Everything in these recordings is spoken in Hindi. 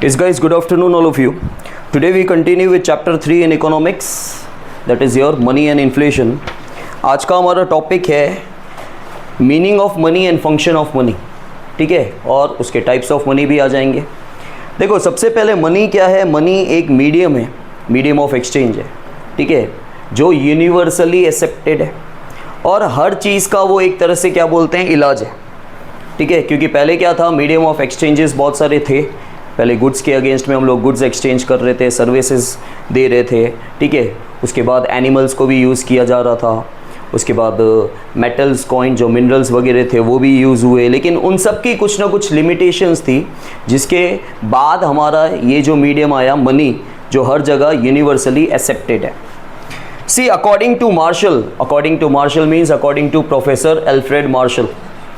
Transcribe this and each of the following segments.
Yes guys, good afternoon all of you. Today we continue with chapter 3 in economics, that is your money and inflation. आज का हमारा टॉपिक है meaning of money and function of money, ठीक है, और उसके टाइप्स ऑफ मनी भी आ जाएंगे. देखो सबसे पहले मनी क्या है. मनी एक मीडियम है, मीडियम ऑफ एक्सचेंज है, ठीक है, जो यूनिवर्सली एक्सेप्टेड है और हर चीज़ का वो एक तरह से क्या बोलते हैं, इलाज है, ठीक है. क्योंकि पहले क्या था, मीडियम ऑफ एक्सचेंजेस बहुत सारे थे. पहले गुड्स के अगेंस्ट में हम लोग गुड्स एक्सचेंज कर रहे थे, सर्विसेज दे रहे थे, ठीक है. उसके बाद एनिमल्स को भी यूज़ किया जा रहा था. उसके बाद मेटल्स, कॉइन, जो मिनरल्स वगैरह थे वो भी यूज़ हुए. लेकिन उन सब की कुछ ना कुछ लिमिटेशंस थी, जिसके बाद हमारा ये जो मीडियम आया मनी, जो हर जगह यूनिवर्सली एक्सेप्टेड है. See according to Marshall means according to professor Alfred Marshall,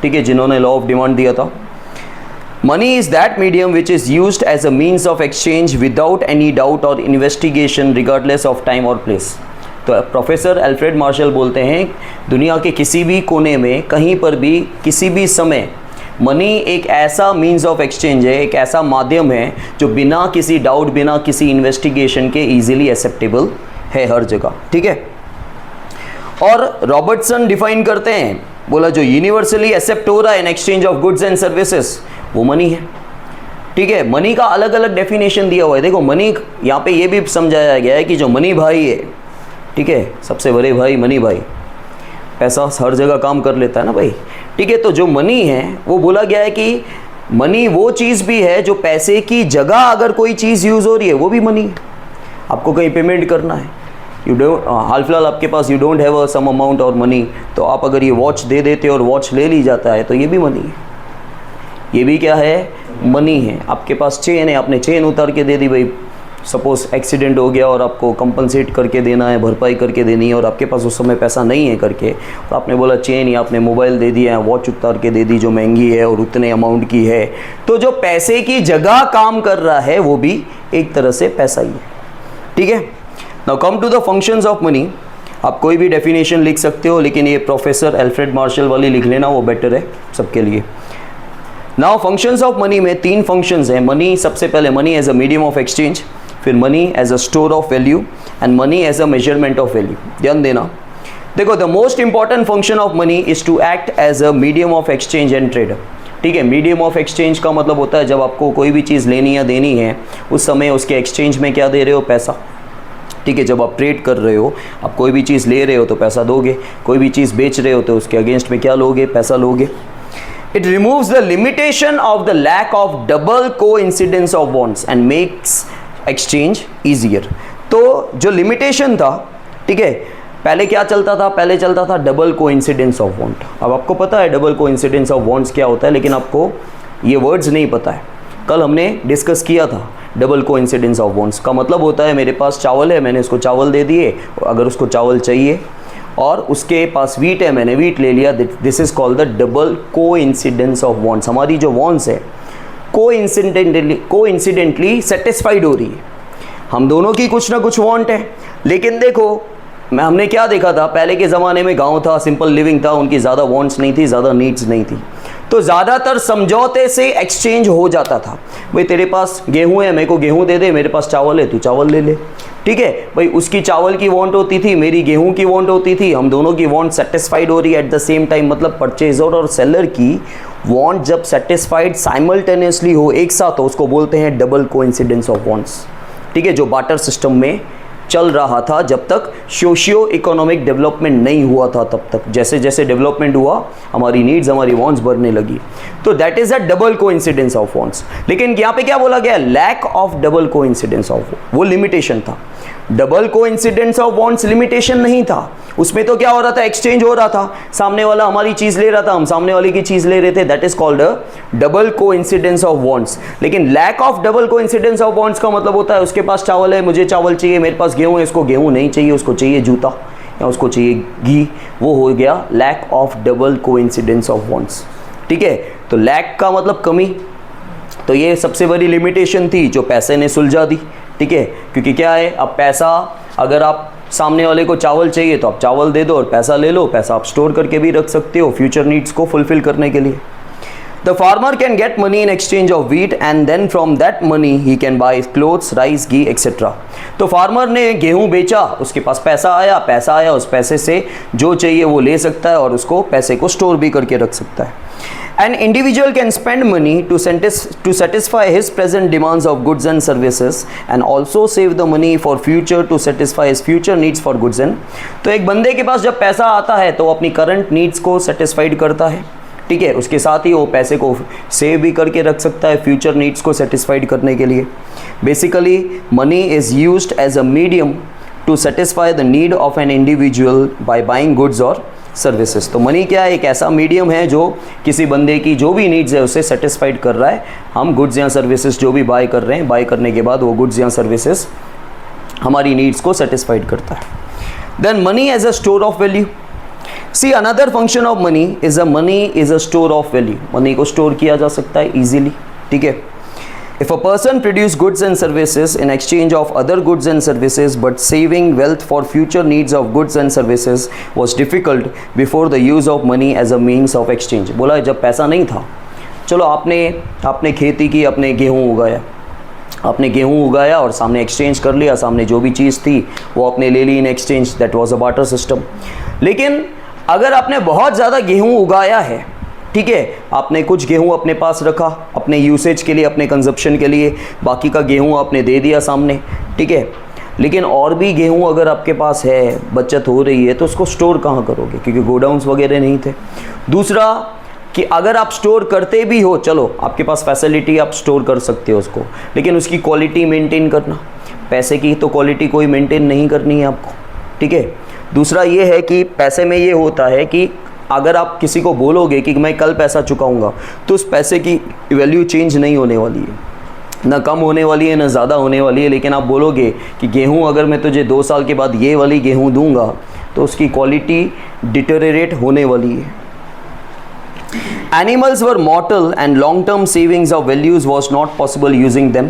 ठीक है, जिन्होंने लॉ ऑफ डिमांड दिया था. Money is that medium which is used as a means of exchange without any doubt or investigation regardless of time or place. तो प्रोफेसर एल्फ्रेड मार्शल बोलते हैं दुनिया के किसी भी कोने में, कहीं पर भी, किसी भी समय मनी एक ऐसा मीन्स ऑफ एक्सचेंज है, एक ऐसा माध्यम है जो बिना किसी डाउट, बिना किसी इन्वेस्टिगेशन के ईजिली एक्सेप्टेबल है हर जगह, ठीक है. और रॉबर्टसन डिफाइन करते हैं, बोला जो यूनिवर्सली एक्सेप्ट हो रहा है इन exchange of goods and services वो मनी है, ठीक है. मनी का अलग अलग डेफिनेशन दिया हुआ है. देखो मनी, यहाँ पे ये भी समझाया गया है कि जो मनी भाई है, ठीक है, सबसे बड़े भाई मनी भाई, पैसा हर जगह काम कर लेता है ना भाई, ठीक है. तो जो मनी है वो बोला गया है कि मनी वो चीज़ भी है जो पैसे की जगह अगर कोई चीज़ यूज़ हो रही है वो भी मनी है. आपको कहीं पेमेंट करना है, यू डोंट, हाल फिलहाल आपके पास you don't have some amount और मनी, तो आप अगर ये वॉच दे देते और वॉच ले ली जाता है तो ये भी मनी है. ये भी क्या है, मनी है. आपके पास चेन है, आपने चेन उतार के दे दी भाई, सपोज एक्सीडेंट हो गया और आपको कंपनसेट करके देना है, भरपाई करके देनी है, और आपके पास उस समय पैसा नहीं है करके, और आपने बोला चेन, या आपने मोबाइल दे दिया है, वॉच उतार के दे दी जो महंगी है और उतने अमाउंट की है, तो जो पैसे की जगह काम कर रहा है वो भी एक तरह से पैसा ही है, ठीक है. Now come to the functions of money. आप कोई भी डेफिनेशन लिख सकते हो, लेकिन ये प्रोफेसर एल्फ्रेड मार्शल वाली लिख लेना, वो बेटर है सबके लिए. नाउ फंक्शंस ऑफ मनी में 3 फंक्शंस हैं. मनी, सबसे पहले money as a medium of exchange, फिर money as a store of value, and money as a measurement of value. ध्यान देना. देखो the most important function of money is to act as a medium of exchange and trade, ठीक है. मीडियम ऑफ एक्सचेंज का मतलब होता है जब आपको कोई भी चीज़ लेनी या देनी है, उस समय उसके एक्सचेंज में क्या दे रहे हो, पैसा, ठीक है. जब आप ट्रेड कर रहे हो, आप कोई भी चीज़ ले रहे हो तो पैसा दोगे, कोई भी चीज़ बेच रहे हो तो उसके अगेंस्ट में क्या लोगे, पैसा लोगे. It removes the limitation of the lack of double coincidence of bonds and makes exchange easier. तो जो लिमिटेशन था, ठीक है, पहले क्या चलता था, पहले चलता था डबल कोइंसिडेंस ऑफ बॉन्ड. अब आपको पता है डबल कोइंसिडेंस ऑफ बॉन्ड्स क्या होता है, लेकिन आपको ये वर्ड्स नहीं पता है. कल हमने डिस्कस किया था. डबल कोइंसिडेंस ऑफ बॉन्ड्स का मतलब होता है मेरे पास चावल है, मैंने इसको चावल दे दिए, अगर उसको चावल चाहिए, और उसके पास वीट है, मैंने वीट ले लिया. This is called the double coincidence of bonds. हमारी जो बॉन्ड्स है कोइंसिडेंटली सेटिस्फाइड हो रही है. हम दोनों की कुछ ना कुछ वांट है. लेकिन देखो हमने क्या देखा था, पहले के ज़माने में गांव था, सिंपल लिविंग था, उनकी ज़्यादा वांट्स नहीं थी, ज़्यादा नीड्स नहीं थी, तो ज़्यादातर समझौते से एक्सचेंज हो जाता था. भाई तेरे पास गेहूँ है, मेरे को गेहूँ दे दे, मेरे पास चावल है, तू चावल ले ले, ठीक है. भाई उसकी चावल की वांट होती थी, मेरी गेहूं की वांट होती थी, हम दोनों की वांट सेटिस्फाइड हो रही है एट द सेम टाइम. मतलब परचेजर और सेलर की वांट जब सेटिस्फाइड साइमल्टेनियसली हो, एक साथ हो, उसको बोलते हैं डबल कोइंसिडेंस ऑफ वांट्स, ठीक है. जो बार्टर सिस्टम में चल रहा था जब तक सोशियो इकोनॉमिक डेवलपमेंट नहीं हुआ था, तब तक. जैसे जैसे डेवलपमेंट हुआ, हमारी नीड्स, हमारी वांट्स बढ़ने लगी, तो that is a double coincidence of wants. लेकिन यहाँ पे क्या बोला गया, lack of double coincidence of, वो लिमिटेशन था. Double coincidence of wants limitation नहीं था. उसमें तो क्या हो रहा था, एक्सचेंज हो रहा था, सामने वाला हमारी चीज़ ले रहा था, हम सामने वाले की चीज़ ले रहे थे. That is called a double coincidence of wants. लेकिन lack of double coincidence of wants का मतलब होता है उसके पास चावल है, मुझे चावल चाहिए, मेरे पास गेहूँ है, इसको गेहूँ नहीं चाहिए, उसको चाहिए जूता या उसको चाहिए घी. वो हो गया lack of double coincidence of wants, ठीक है. तो लैक का मतलब कमी. तो ये सबसे बड़ी लिमिटेशन थी जो पैसे ने सुलझा दी, ठीक है. क्योंकि क्या है, अब पैसा, अगर आप सामने वाले को चावल चाहिए तो आप चावल दे दो और पैसा ले लो. पैसा आप स्टोर करके भी रख सकते हो फ्यूचर नीड्स को फुलफिल करने के लिए. The farmer can get money in exchange of wheat and then from that money he can buy clothes, rice, ghee etcetera. तो फार्मर ने गेहूं बेचा, उसके पास पैसा आया, उस पैसे से जो चाहिए वो ले सकता है और उसको पैसे को स्टोर भी करके रख सकता है। An individual can spend money to satisfy his present demands of goods and services and also save the money for future to satisfy his future needs for goods and। तो एक बंदे के पास जब पैसा आता है तो वो अपनी करंट नीड्स को सेटिस्फाइड करता है, ठीक है, उसके साथ ही वो पैसे को सेव भी करके रख सकता है फ्यूचर नीड्स को सेटिस्फाइड करने के लिए। Basically money is used as a medium to satisfy the need of an individual by buying goods और सर्विसेज। तो मनी क्या है, एक ऐसा मीडियम है जो किसी बंदे की जो भी नीड्स है उसे सेटिस्फाइड कर रहा है। हम गुड्स या सर्विसेज जो भी बाय कर रहे हैं, बाय करने के बाद वो गुड्स या सर्विसेज हमारी नीड्स को सेटिस्फाइड करता है। Then money as a store of value. See another function of money is a store of value. Money को स्टोर किया जा सकता है इजीली, ठीक है। If a person produce goods and services in exchange of other goods and services, but saving wealth for future needs of goods and services was difficult before the use of money as a means of exchange। बोला जब पैसा नहीं था, चलो आपने खेती की, आपने गेहूँ उगाया और सामने एक्सचेंज कर लिया, सामने जो भी चीज़ थी वो आपने ले ली in exchange, that was a barter system. लेकिन अगर आपने बहुत ज़्यादा गेहूँ उगाया है, ठीक है, आपने कुछ गेहूं अपने पास रखा अपने यूसेज के लिए, अपने कंजप्शन के लिए, बाकी का गेहूं आपने दे दिया सामने, ठीक है, लेकिन और भी गेहूं अगर आपके पास है, बचत हो रही है, तो उसको स्टोर कहाँ करोगे, क्योंकि गोडाउन्स वगैरह नहीं थे। दूसरा कि अगर आप स्टोर करते भी हो, चलो आपके पास फैसिलिटी, आप स्टोर कर सकते हो उसको, लेकिन उसकी क्वालिटी मेंटेन करना, पैसे की तो क्वालिटी कोई मेंटेन नहीं करनी है आपको, ठीक है। दूसरा ये है कि पैसे में ये होता है कि अगर आप किसी को बोलोगे कि मैं कल पैसा चुकाऊंगा, तो उस पैसे की वैल्यू चेंज नहीं होने वाली है, ना कम होने वाली है ना ज़्यादा होने वाली है। लेकिन आप बोलोगे कि गेहूं अगर मैं तुझे 2 साल के बाद ये वाली गेहूं दूंगा, तो उसकी क्वालिटी डिटेरियोरेट होने वाली है। Animals were मॉर्टल and long term savings of values was not possible using them.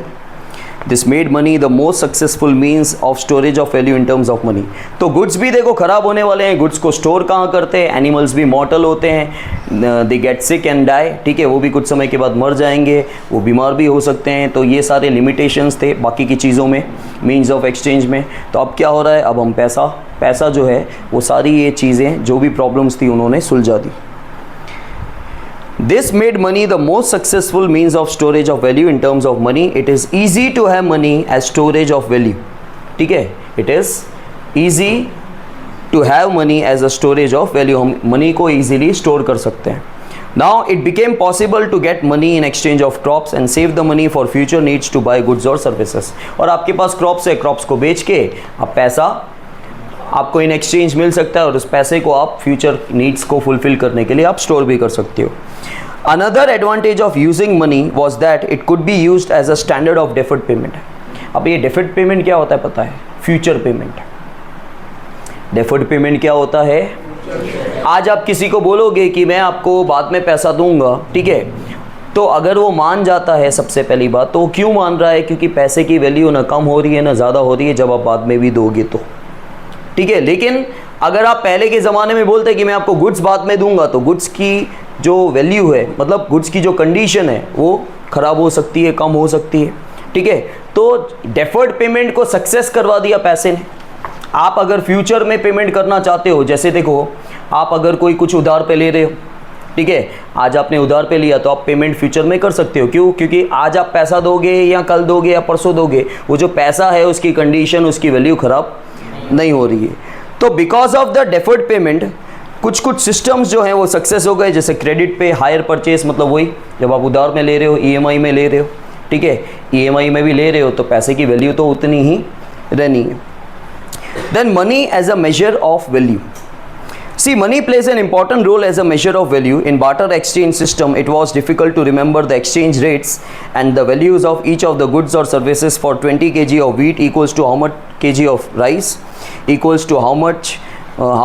This made money the most successful means of storage of value in terms of money. तो गुड्स भी देखो ख़राब होने वाले हैं, गुड्स को स्टोर कहाँ करते हैं, एनिमल्स भी मॉर्टल होते हैं, they get sick and die, ठीक है, वो भी कुछ समय के बाद मर जाएंगे, वो बीमार भी हो सकते हैं। तो ये सारे लिमिटेशंस थे बाकी की चीज़ों में, मीन्स ऑफ एक्सचेंज में। तो अब क्या हो रहा है, अब हम पैसा जो है वो सारी ये चीज़ें जो भी प्रॉब्लम्स थी उन्होंने सुलझा दी। This made money the most successful means of storage of value in terms of money. It is easy to have money as storage of value. ठीक है, it is easy to have money as a storage of value. हम money को easily store कर सकते हैं। Now it became possible to get money in exchange of crops and save the money for future needs to buy goods or services. और आपके पास crops है, crops को बेच के आप पैसा आपको इन एक्सचेंज मिल सकता है और उस पैसे को आप फ्यूचर नीड्स को फुलफिल करने के लिए आप स्टोर भी कर सकते हो। Another advantage of using money was that it could be used as a standard of deferred payment. अब ये डेफर्ड पेमेंट क्या होता है पता है, फ्यूचर पेमेंट। डेफर्ड पेमेंट क्या होता है, आज आप किसी को बोलोगे कि मैं आपको बाद में पैसा दूंगा, ठीक है, तो अगर वो मान जाता है, सबसे पहली बात तो वो क्यों मान रहा है, क्योंकि पैसे की वैल्यू ना कम हो रही है ना ज़्यादा हो रही है जब आप बाद में भी दोगे तो, ठीक है। लेकिन अगर आप पहले के ज़माने में बोलते कि मैं आपको गुड्स बाद में दूंगा, तो गुड्स की जो वैल्यू है, मतलब गुड्स की जो कंडीशन है वो ख़राब हो सकती है, कम हो सकती है, ठीक है। तो डेफर्ड पेमेंट को सक्सेस करवा दिया पैसे ने। आप अगर फ्यूचर में पेमेंट करना चाहते हो, जैसे देखो आप अगर कोई कुछ उधार पे ले रहे हो, ठीक है, आज आपने उधार पे लिया तो आप पेमेंट फ्यूचर में कर सकते हो। क्यों? क्योंकि आज आप पैसा दोगे या कल दोगे या परसों दोगे, वो जो पैसा है उसकी कंडीशन, उसकी वैल्यू ख़राब नहीं हो रही है। तो because of the deferred payment कुछ सिस्टम्स जो हैं वो सक्सेस हो गए, जैसे क्रेडिट पे हायर परचेस, मतलब वही जब आप उधार में ले रहे हो, ईएमआई में ले रहे हो, ठीक है, ईएमआई में भी ले रहे हो तो पैसे की वैल्यू तो उतनी ही रहनी है। Then money as a measure of value. See, money plays an important role as a measure of value. In barter exchange system, it was difficult to remember the exchange rates and the values of each of the goods or services. For 20 kg of wheat equals to how much kg of rice, equals to how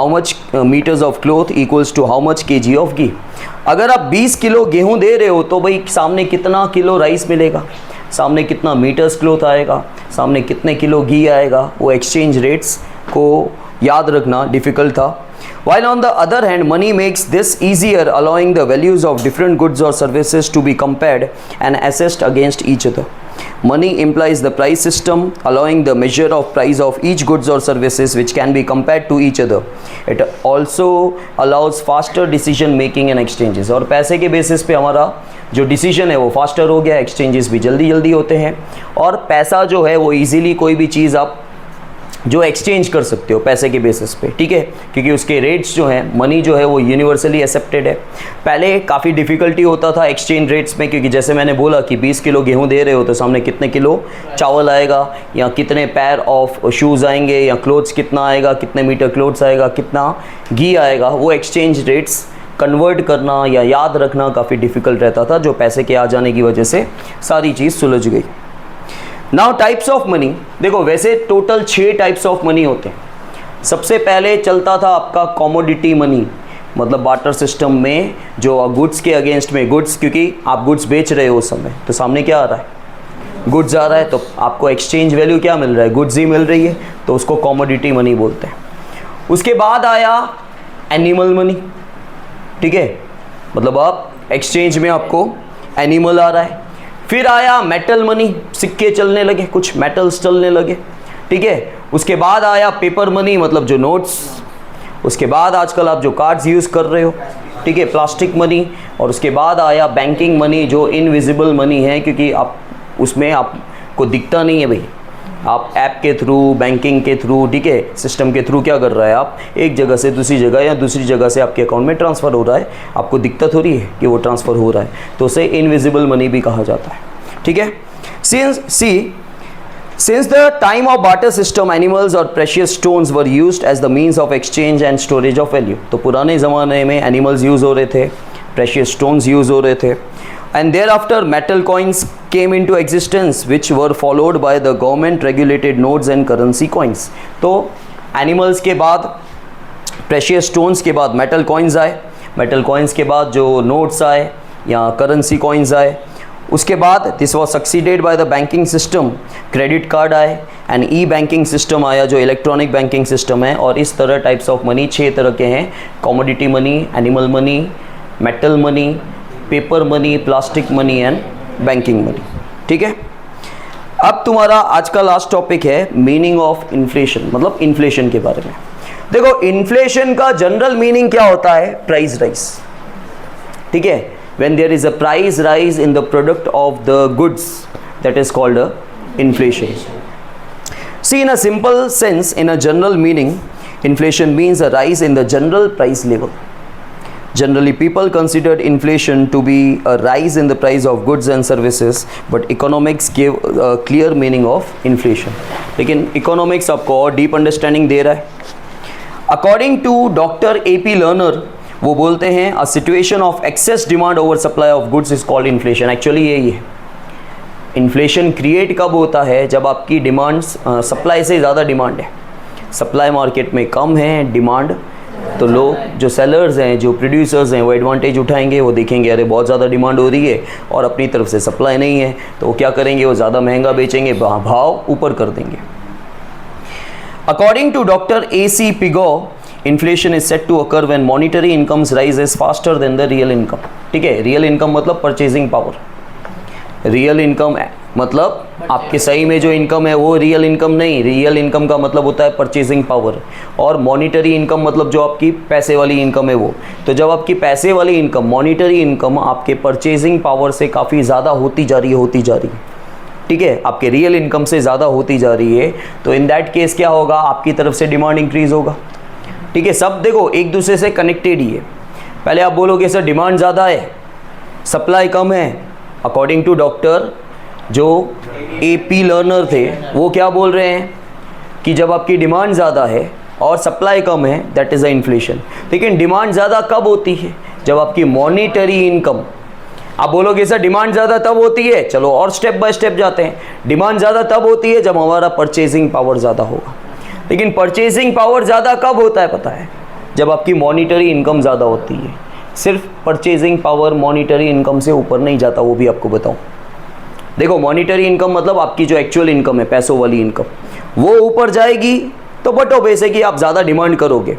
much meters of cloth, equals to how much kg of ghee. अगर आप 20 किलो गेहूँ दे रहे हो तो भाई सामने कितना किलो राइस मिलेगा, सामने कितना मीटर्स क्लोथ आएगा, सामने कितने किलो घी आएगा, वो एक्सचेंज रेट्स को याद रखना डिफ़िकल्ट था। While on the other hand, money makes this easier, allowing the values of different goods or services to be compared and assessed against each other. Money implies the price system, allowing the measure of price of each goods or services which can be compared to each other. It also allows faster decision making and exchanges. और पैसे के बेसिस पे हमारा जो डिसीजन है वो फास्टर हो गया, एक्सचेंजेस भी जल्दी जल्दी होते हैं, और पैसा जो है वो इजीली कोई भी चीज़ आप जो एक्सचेंज कर सकते हो पैसे के बेसिस पे, ठीक है, क्योंकि उसके रेट्स जो हैं, मनी जो है वो यूनिवर्सली एक्सेप्टेड है। पहले काफ़ी डिफ़िकल्टी होता था एक्सचेंज रेट्स में, क्योंकि जैसे मैंने बोला कि 20 किलो गेहूं दे रहे हो तो सामने कितने किलो चावल आएगा, या कितने पैर ऑफ शूज़ आएंगे, या क्लोथ्स कितना आएगा, कितने मीटर क्लोथ्स आएगा, कितना घी आएगा, वो एक्सचेंज रेट्स कन्वर्ट करना या याद रखना काफ़ी डिफ़िकल्ट रहता था, जो पैसे के आ जाने की वजह से सारी चीज़ सुलझ गई। नाउ टाइप्स ऑफ मनी, देखो वैसे टोटल 6 टाइप्स ऑफ मनी होते हैं। सबसे पहले चलता था आपका कॉमोडिटी मनी, मतलब बार्टर सिस्टम में जो गुड्स के अगेंस्ट में गुड्स, क्योंकि आप गुड्स बेच रहे हो उस समय, तो सामने क्या आ रहा है, गुड्स आ रहा है, तो आपको एक्सचेंज वैल्यू क्या मिल रहा है, गुड्स ही मिल रही है, तो उसको कॉमोडिटी मनी बोलते हैं। उसके बाद आया एनिमल मनी, ठीक है, मतलब आप एक्सचेंज में आपको एनिमल आ रहा है। फिर आया मेटल मनी, सिक्के चलने लगे, कुछ मेटल्स चलने लगे, ठीक है। उसके बाद आया पेपर मनी, मतलब जो नोट्स। उसके बाद आजकल आप जो कार्ड्स यूज़ कर रहे हो, ठीक है, प्लास्टिक मनी। और उसके बाद आया बैंकिंग मनी, जो इनविजिबल मनी है, क्योंकि आप उसमें आपको दिखता नहीं है भाई, आप ऐप के थ्रू, बैंकिंग के थ्रू, ठीक है, सिस्टम के थ्रू क्या कर रहा है, आप एक जगह से दूसरी जगह या दूसरी जगह से आपके अकाउंट में ट्रांसफ़र हो रहा है, आपको दिक्कत हो रही है कि वो ट्रांसफ़र हो रहा है, तो उसे इनविजिबल मनी भी कहा जाता है, ठीक है। Since the time of barter system, animals or precious stones were used as the means of exchange and storage of value. तो पुराने ज़माने में एनिमल्स यूज़ हो रहे थे, precious stones यूज़ हो रहे थे, and thereafter metal coins came into existence which were followed by the government regulated notes and currency coins. तो एनिमल्स के बाद, precious stones के बाद metal coins आए, metal coins के बाद जो notes आए या currency coins आए, उसके बाद this was succeeded by the banking system, credit card आए, एंड ई बैंकिंग सिस्टम आया जो इलेक्ट्रॉनिक बैंकिंग सिस्टम है। और इस तरह टाइप्स ऑफ मनी 6 तरह के हैं, commodity money, animal money, metal money, paper money, plastic money and banking money, ठीक है। अब तुम्हारा आज का लास्ट टॉपिक है मीनिंग ऑफ इन्फ्लेशन, मतलब इन्फ्लेशन के बारे में। देखो इन्फ्लेशन का जनरल मीनिंग क्या होता है, प्राइस राइज, ठीक है। When there is a price rise in the product of the goods, that is called a inflation. See, in a simple sense, in a general meaning, inflation means a rise in the general price level. Generally, people considered inflation to be a rise in the price of goods and services, but economics give a clear meaning of inflation. लेकिन economics आपको और deep understanding दे रहा है। According to Dr. A.P. Lerner, वो बोलते हैं a situation of excess demand over supply of goods is called inflation. Actually यही है, इन्फ्लेशन क्रिएट कब होता है, जब आपकी डिमांड सप्लाई से ज़्यादा डिमांड है, सप्लाई मार्केट में कम है, डिमांड, तो लोग जो सेलर्स हैं, जो प्रोड्यूसर्स हैं, वो एडवांटेज उठाएंगे, वो देखेंगे अरे बहुत ज़्यादा डिमांड हो रही है और अपनी तरफ से सप्लाई नहीं है, तो वो क्या करेंगे, वो ज़्यादा महंगा बेचेंगे, भाव ऊपर कर देंगे। According to doctor A.C. Pigou, inflation is set to occur when monetary incomes rises faster than the real income, ठीक है। रियल इनकम मतलब परचेजिंग पावर, रियल इनकम मतलब आपके सही में जो इनकम है वो रियल इनकम नहीं, रियल इनकम का मतलब होता है परचेजिंग पावर, और मॉनिटरी इनकम मतलब जो आपकी पैसे वाली इनकम है वो। तो जब आपकी पैसे वाली इनकम, मॉनिटरी इनकम आपके परचेजिंग पावर से काफ़ी ज़्यादा होती जा रही है, ठीक है, आपके रियल इनकम से ज़्यादा होती जा रही है, तो इन दैट केस क्या होगा, आपकी तरफ से डिमांड इंक्रीज़ होगा, ठीक है। सब देखो एक दूसरे से कनेक्टेड ही है। पहले आप बोलोगे सर डिमांड ज़्यादा है, सप्लाई कम है। अकॉर्डिंग टू डॉक्टर जो A.P. लर्नर थे, वो क्या बोल रहे हैं कि जब आपकी डिमांड ज़्यादा है और सप्लाई कम है, दैट इज़ अ इन्फ्लेशन। लेकिन डिमांड ज़्यादा कब होती है, जब आपकी मॉनिटरी इनकम, आप बोलोगे सर डिमांड ज़्यादा तब होती है, चलो और स्टेप बाय स्टेप जाते हैं। डिमांड ज़्यादा तब होती है जब हमारा परचेजिंग पावर ज़्यादा होगा, लेकिन परचेजिंग पावर ज़्यादा कब होता है पता है, जब आपकी मॉनिटरी इनकम ज़्यादा होती है। सिर्फ परचेजिंग पावर मॉनिटरी इनकम से ऊपर नहीं जाता, वो भी आपको बताऊं। देखो मॉनिटरी इनकम मतलब आपकी जो एक्चुअल इनकम है, पैसों वाली इनकम, वो ऊपर जाएगी तो बट ऑब्वियस है कि आप ज़्यादा डिमांड करोगे।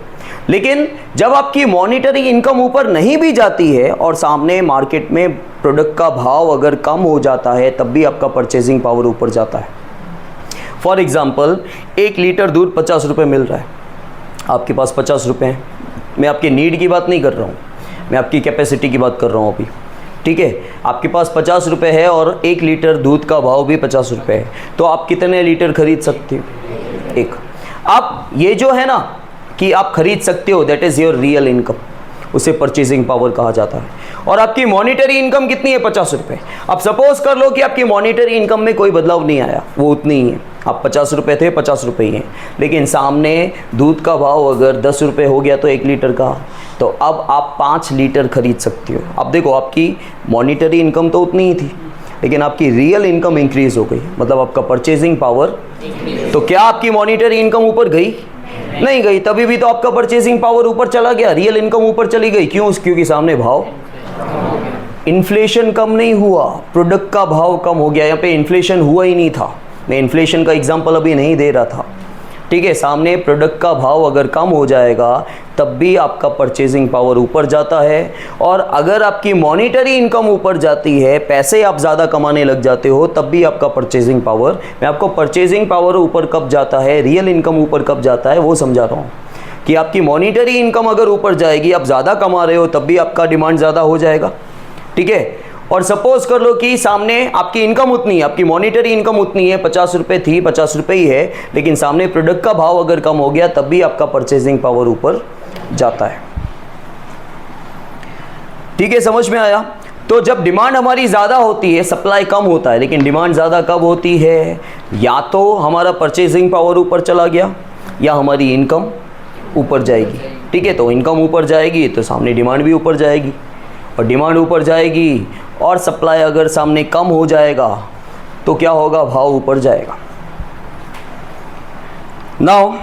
लेकिन जब आपकी मॉनिटरी इनकम ऊपर नहीं भी जाती है और सामने मार्केट में प्रोडक्ट का भाव अगर कम हो जाता है, तब भी आपका परचेजिंग पावर ऊपर जाता है। फॉर एग्जाम्पल 1 लीटर दूध 50 रुपये मिल रहा है, आपके पास 50 रुपये हैं। मैं आपके नीड की बात नहीं कर रहा हूँ, मैं आपकी कैपेसिटी की बात कर रहा हूँ अभी, ठीक है। आपके पास 50 रुपये है और 1 लीटर दूध का भाव भी 50 रुपये है, तो आप कितने लीटर खरीद सकते हो? 1। आप ये जो है ना कि आप खरीद सकते हो, that is your real income, उसे परचेजिंग पावर कहा जाता है। और आपकी मॉनिटरी इनकम कितनी है? 50 रुपये। अब सपोज कर लो कि आपकी मॉनिटरी इनकम में कोई बदलाव नहीं आया, वो उतनी ही है, आप 50 रुपये थे, 50 रुपये ही हैं। लेकिन सामने दूध का भाव अगर 10 रुपये हो गया तो 1 लीटर का, तो अब आप 5 लीटर खरीद सकते हो। अब देखो, आपकी मॉनिटरी इनकम तो उतनी ही थी, लेकिन आपकी रियल इनकम इंक्रीज हो गई, मतलब आपका परचेजिंग पावर। तो क्या आपकी मॉनिटरी इनकम ऊपर गई? नहीं गई, तभी भी तो आपका परचेजिंग पावर ऊपर चला गया, रियल इनकम ऊपर चली गई। क्यों? क्योंकि सामने भाव, इन्फ्लेशन कम नहीं हुआ, प्रोडक्ट का भाव कम हो गया। यहाँ पे इन्फ्लेशन हुआ ही नहीं था, मैं इन्फ्लेशन का एग्जांपल अभी नहीं दे रहा था, ठीक है। सामने प्रोडक्ट का भाव अगर कम हो जाएगा तब भी आपका परचेजिंग पावर ऊपर जाता है। और अगर आपकी मॉनिटरी इनकम ऊपर जाती है, पैसे आप ज़्यादा कमाने लग जाते हो, तब भी आपका परचेजिंग पावर, मैं आपको परचेजिंग पावर ऊपर कब जाता है, रियल इनकम ऊपर कब जाता है वो समझा रहा हूँ। कि आपकी मॉनिटरी इनकम अगर ऊपर जाएगी, आप ज़्यादा कमा रहे हो, तब भी आपका डिमांड ज़्यादा हो जाएगा, ठीक है। और सपोज कर लो कि सामने आपकी इनकम उतनी है, आपकी मॉनिटरी इनकम उतनी है, 50 रुपये थी, 50 रुपये ही है, लेकिन सामने प्रोडक्ट का भाव अगर कम हो गया, तब भी आपका परचेजिंग पावर ऊपर जाता है, ठीक है। समझ में आया? तो जब डिमांड हमारी ज़्यादा होती है, सप्लाई कम होता है, लेकिन डिमांड ज़्यादा कब होती है? या तो हमारा परचेजिंग पावर ऊपर चला गया या हमारी इनकम ऊपर जाएगी, ठीक है। तो इनकम ऊपर जाएगी तो सामने डिमांड भी ऊपर जाएगी, और डिमांड ऊपर जाएगी और सप्लाई अगर सामने कम हो जाएगा तो क्या होगा? भाव ऊपर जाएगा। Now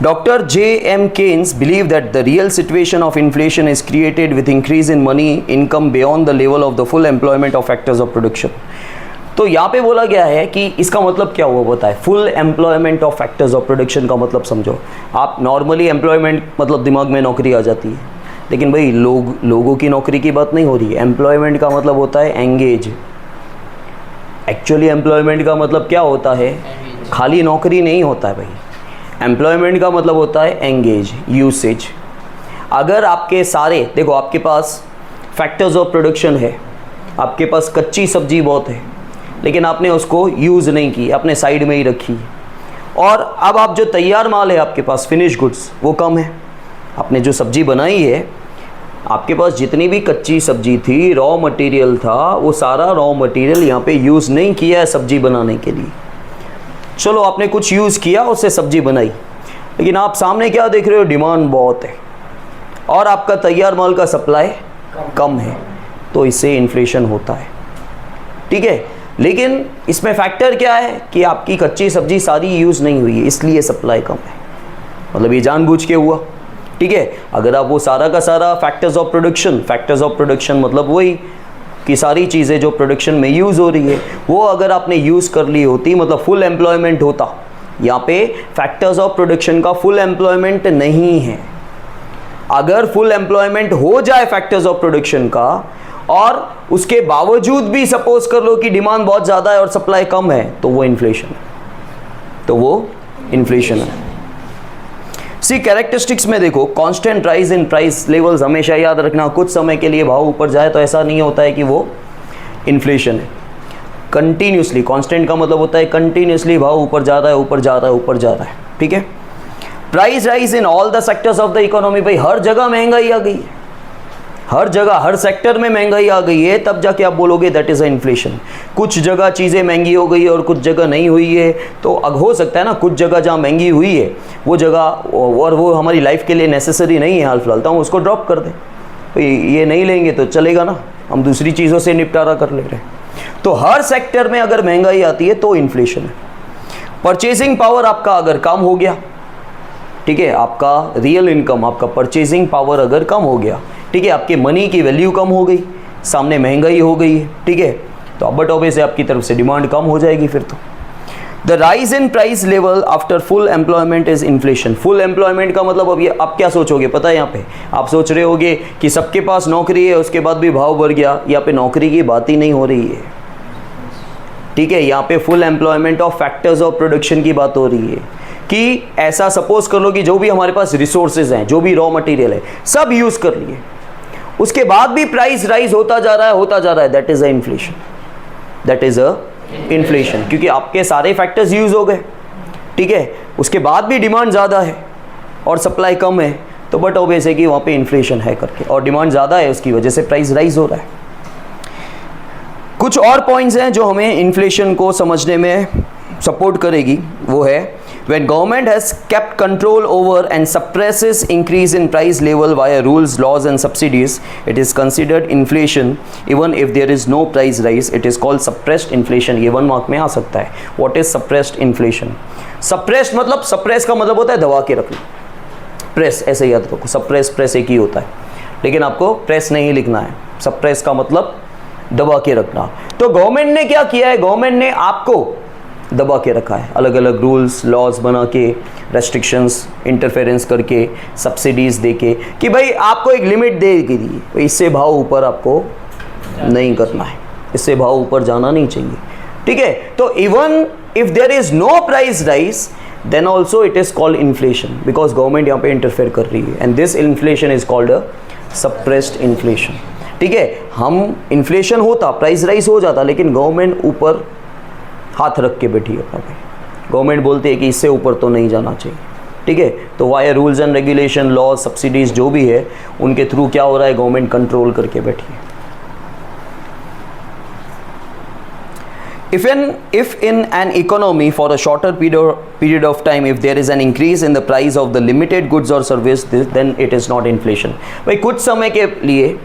Dr. J.M. Keynes believed that the real situation of inflation is created with increase in money income beyond the level of the full employment of factors of production. तो यहाँ पे बोला गया है कि इसका मतलब क्या हुआ बताए? Full employment of factors of production का मतलब समझो। आप नॉर्मली एम्प्लॉयमेंट मतलब दिमाग में नौकरी आ जाती है, लेकिन भाई लोगों की नौकरी की बात नहीं हो रही है। एम्प्लॉयमेंट का मतलब होता है एंगेज। एक्चुअली एम्प्लॉयमेंट का मतलब क्या होता है? खाली नौकरी नहीं होता है भाई। एम्प्लॉयमेंट का मतलब होता है एंगेज, यूसेज। अगर आपके सारे, देखो आपके पास फैक्टर्स ऑफ प्रोडक्शन है, आपके पास कच्ची सब्जी बहुत है, लेकिन आपने उसको यूज़ नहीं की, आपने साइड में ही रखी, और अब आप जो तैयार माल है आपके पास, फिनिश गुड्स, वो कम है। आपने जो सब्जी बनाई है, आपके पास जितनी भी कच्ची सब्जी थी, रॉ मटेरियल था, वो सारा रॉ मटेरियल यहाँ पे यूज़ नहीं किया है सब्जी बनाने के लिए। चलो आपने कुछ यूज़ किया, उससे सब्जी बनाई, लेकिन आप सामने क्या देख रहे हो? डिमांड बहुत है और आपका तैयार माल का सप्लाई कम है, तो इससे इन्फ्लेशन होता है, ठीक है। लेकिन इसमें फैक्टर क्या है कि आपकी कच्ची सब्जी सारी यूज़ नहीं हुई है, इसलिए सप्लाई कम है, मतलब ये जानबूझ के हुआ, ठीक है। अगर आप वो सारा का सारा फैक्टर्स ऑफ प्रोडक्शन मतलब वही कि सारी चीज़ें जो प्रोडक्शन में यूज़ हो रही है, वो अगर आपने यूज़ कर ली होती, मतलब फुल एम्प्लॉयमेंट होता। यहाँ पे फैक्टर्स ऑफ प्रोडक्शन का फुल एम्प्लॉयमेंट नहीं है। अगर फुल एम्प्लॉयमेंट हो जाए फैक्टर्स ऑफ प्रोडक्शन का, और उसके बावजूद भी सपोज कर लो कि डिमांड बहुत ज़्यादा है और सप्लाई कम है, तो वो इन्फ्लेशन है, सी कैरेक्टरिस्टिक्स में देखो, constant rise in price levels, हमेशा याद रखना, कुछ समय के लिए भाव ऊपर जाए तो ऐसा नहीं होता है कि वो इन्फ्लेशन है। कंटिन्यूसली, कांस्टेंट का मतलब होता है कंटिन्यूसली भाव ऊपर जा रहा है, ठीक है। Price rise in all the sectors of the economy, भाई हर जगह महंगाई आ गई है, हर जगह हर सेक्टर में महंगाई आ गई है, तब जाके आप बोलोगे दैट इज़ अ इन्फ्लेशन। कुछ जगह चीज़ें महंगी हो गई है और कुछ जगह नहीं हुई है, तो अब हो सकता है ना कुछ जगह जहाँ महंगी हुई है वो जगह, और वो हमारी लाइफ के लिए नेसेसरी नहीं है हाल फिलहाल, तो हम उसको ड्रॉप कर दें। तो ये नहीं लेंगे तो चलेगा ना, हम दूसरी चीज़ों से निपटारा कर ले रहे हैं। तो हर सेक्टर में अगर महंगाई आती है तो इन्फ्लेशन है। परचेजिंग पावर आपका अगर कम हो गया, ठीक है, आपका रियल इनकम, आपका परचेजिंग पावर अगर कम हो गया, ठीक है, आपके मनी की वैल्यू कम हो गई, सामने महंगाई हो गई है, ठीक है, तो अब बट ऑब्वियस आपकी तरफ से डिमांड कम हो जाएगी फिर the rise in price level after full employment is inflation. Full employment का मतलब अब ये आप क्या सोचोगे पता है, यहाँ पे आप सोच रहे होगे कि सबके पास नौकरी है उसके बाद भी भाव बढ़ गया। यहाँ पे नौकरी की बात ही नहीं हो रही है, ठीक है। यहाँ पे full employment of factors of production की बात हो रही है कि ऐसा सपोज कर लो कि जो भी हमारे पास रिसोर्सेज हैं, जो भी रॉ मटेरियल है, सब यूज कर लिए, उसके बाद भी प्राइस राइज होता जा रहा है, that is a inflation, that is a inflation. क्योंकि आपके सारे फैक्टर्स यूज हो गए, ठीक है, उसके बाद भी डिमांड ज़्यादा है और सप्लाई कम है, तो बट ऑब्वियस है कि वहाँ पे इन्फ्लेशन है करके, और डिमांड ज़्यादा है उसकी वजह से प्राइस राइज हो रहा है। कुछ और पॉइंट्स हैं जो हमें इन्फ्लेशन को समझने में सपोर्ट करेगी, वो है when government has kept control over and suppresses increase in price level via rules, laws and subsidies, it is considered inflation even if there is no price rise. It is called suppressed inflation. ये 1 मार्क में आ सकता है। What is suppressed inflation? suppressed मतलब suppress का मतलब होता है दबा के रखना, प्रेस ऐसे याद रखो, suppress प्रेस एक ही होता है, लेकिन आपको प्रेस नहीं लिखना है। suppress का मतलब दबा के रखना। तो गवर्नमेंट ने क्या किया है, गवर्नमेंट ने आपको दबा के रखा है, अलग अलग रूल्स लॉज बना के, रेस्ट्रिक्शंस इंटरफेरेंस करके, सब्सिडीज दे के, कि भाई आपको एक लिमिट दे दी, इससे भाव ऊपर आपको नहीं करना है, इससे भाव ऊपर जाना नहीं चाहिए, ठीक है। तो even if there is no price rise then also it is called inflation, because government यहाँ पे इंटरफेयर कर रही है, and this inflation is called a suppressed inflation, ठीक है। हम इन्फ्लेशन होता, प्राइस राइज हो जाता, लेकिन गवर्नमेंट ऊपर हाथ रख के बैठी है अपना पे, गवर्नमेंट बोलती है कि इससे ऊपर तो नहीं जाना चाहिए, ठीक है। तो via rules and regulation, law, subsidies जो भी है उनके थ्रू क्या हो रहा है, गवर्नमेंट कंट्रोल करके बैठी है। If in an economy for a shorter period of time, if there is an increase in the price of the limited goods or service, then it is not inflation. भाई कुछ समय के लिए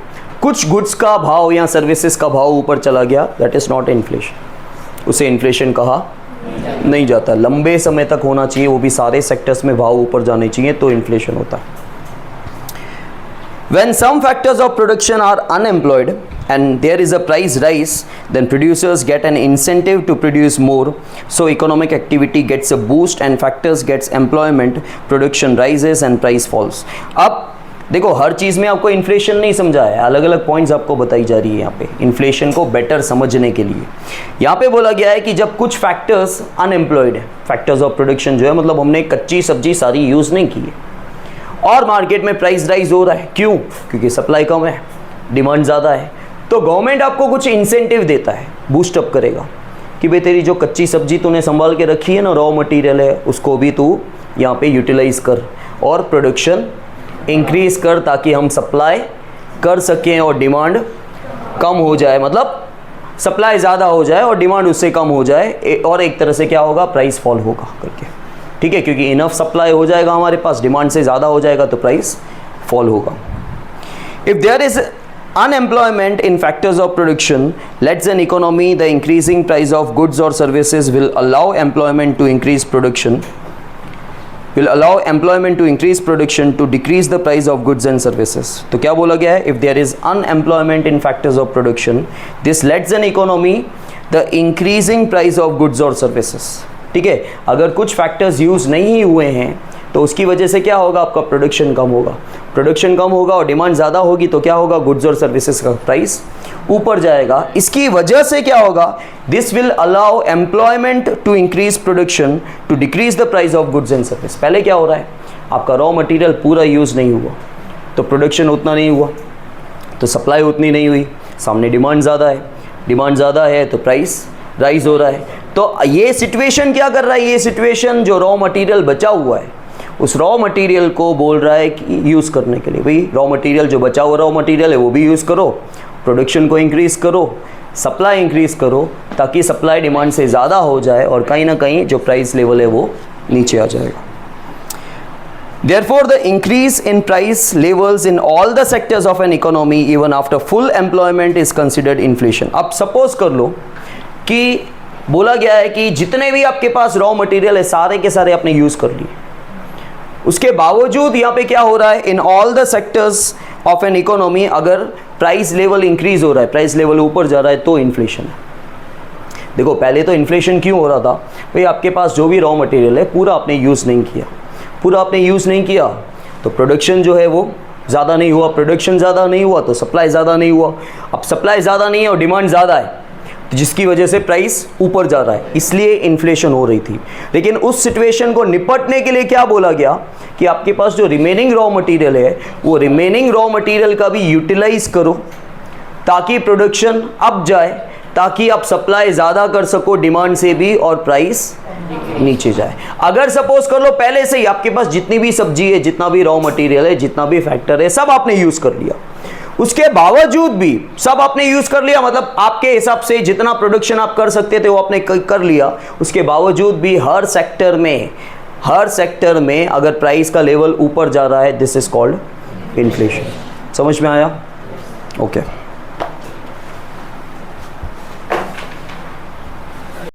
कुछ गुड्स का भाव या सर्विसेज का भाव ऊपर चला गया, दैट इज नॉट इन्फ्लेशन, उसे इन्फ्लेशन कहा नहीं जाता। लंबे समय तक होना चाहिए, वो भी सारे सेक्टर्स में भाव ऊपर जाने चाहिए, तो इन्फ्लेशन होता है। When some factors of production are unemployed and there is a price rise, then producers get an incentive to produce more, so economic activity gets a boost and factors gets employment, production rises and price falls. अब देखो हर चीज़ में आपको इन्फ्लेशन नहीं समझा है, अलग अलग पॉइंट्स आपको बताई जा रही है यहाँ पे इन्फ्लेशन को बेटर समझने के लिए। यहाँ पे बोला गया है कि जब कुछ फैक्टर्स अनएम्प्लॉयड है, फैक्टर्स ऑफ प्रोडक्शन जो है, मतलब हमने कच्ची सब्जी सारी यूज़ नहीं की है और मार्केट में प्राइस राइज हो रहा है, क्यों? क्योंकि सप्लाई कम है, डिमांड ज़्यादा है, तो गवर्नमेंट आपको कुछ इंसेंटिव देता है, बूस्टअप करेगा कि भाई तेरी जो कच्ची सब्जी तूने संभाल के रखी है ना, रॉ मटेरियल है, उसको भी तू यहाँ पे यूटिलाइज कर और प्रोडक्शन इंक्रीज कर, ताकि हम सप्लाई कर सकें और डिमांड कम हो जाए, मतलब सप्लाई ज़्यादा हो जाए और डिमांड उससे कम हो जाए, और एक तरह से क्या होगा, प्राइस फॉल होगा करके, ठीक है। क्योंकि इनफ सप्लाई हो जाएगा हमारे पास, डिमांड से ज़्यादा हो जाएगा तो प्राइस फॉल होगा। If there is unemployment in factors of production lets an economy, the increasing price of goods or services will allow employment to increase production, to decrease the price of goods and services. तो क्या बोला गया है, if there is unemployment in factors of production, this lets an economy the increasing price of goods or services, ठीक है। अगर कुछ फैक्टर्स यूज़ नहीं हुए हैं तो उसकी वजह से क्या होगा, आपका प्रोडक्शन कम होगा, प्रोडक्शन कम होगा और डिमांड ज़्यादा होगी, तो क्या होगा, गुड्स और सर्विसेज का प्राइस ऊपर जाएगा। इसकी वजह से क्या होगा, this will allow employment to increase production to decrease the price of goods and service. पहले क्या हो रहा है, आपका रॉ मटेरियल पूरा यूज़ नहीं हुआ तो प्रोडक्शन उतना नहीं हुआ, तो सप्लाई उतनी नहीं हुई, सामने डिमांड ज़्यादा है तो प्राइस राइज हो रहा है। तो ये सिचुएशन क्या कर रहा है, ये सिचुएशन जो रॉ मटेरियल बचा हुआ है उस रॉ मटेरियल को बोल रहा है कि यूज़ करने के लिए, भाई रॉ मटेरियल जो बचा हुआ रॉ मटेरियल है वो भी यूज़ करो, प्रोडक्शन को इंक्रीज़ करो, सप्लाई इंक्रीज़ करो, ताकि सप्लाई डिमांड से ज़्यादा हो जाए और कहीं ना कहीं जो प्राइस लेवल है वो नीचे आ जाएगा। Therefore, the increase in price levels in all the sectors of an economy even after full employment is considered inflation. अब सपोज कर लो कि बोला गया है कि जितने भी आपके पास रॉ मटेरियल है सारे के सारे आपने यूज़ कर लिए, उसके बावजूद यहाँ पे क्या हो रहा है, in all the sectors of an economy अगर प्राइस लेवल इंक्रीज हो रहा है, प्राइस लेवल ऊपर जा रहा है, तो इन्फ्लेशन है। देखो पहले तो इन्फ्लेशन क्यों हो रहा था भाई, आपके पास जो भी रॉ मटेरियल है पूरा आपने यूज़ नहीं किया, पूरा आपने यूज़ नहीं किया तो प्रोडक्शन जो है वो ज़्यादा नहीं हुआ, प्रोडक्शन ज़्यादा नहीं हुआ तो सप्लाई ज़्यादा नहीं हुआ, अब सप्लाई ज़्यादा नहीं है और डिमांड ज़्यादा है तो जिसकी वजह से प्राइस ऊपर जा रहा है, इसलिए इन्फ्लेशन हो रही थी। लेकिन उस सिचुएशन को निपटने के लिए क्या बोला गया कि आपके पास जो रिमेनिंग रॉ मटेरियल है वो रिमेनिंग रॉ मटेरियल का भी यूटिलाइज करो ताकि प्रोडक्शन अप जाए, ताकि आप सप्लाई ज़्यादा कर सको डिमांड से भी और प्राइस नीचे जाए। अगर सपोज कर लो पहले से ही आपके पास जितनी भी सब्जी है, जितना भी रॉ मटेरियल है, जितना भी फैक्टर है, सब आपने यूज़ कर लिया, उसके बावजूद भी सब आपने यूज़ कर लिया, मतलब आपके हिसाब से जितना प्रोडक्शन आप कर सकते थे वो आपने कर लिया, उसके बावजूद भी हर सेक्टर में अगर प्राइस का लेवल ऊपर जा रहा है, दिस इज कॉल्ड इन्फ्लेशन। समझ में आया? ओके।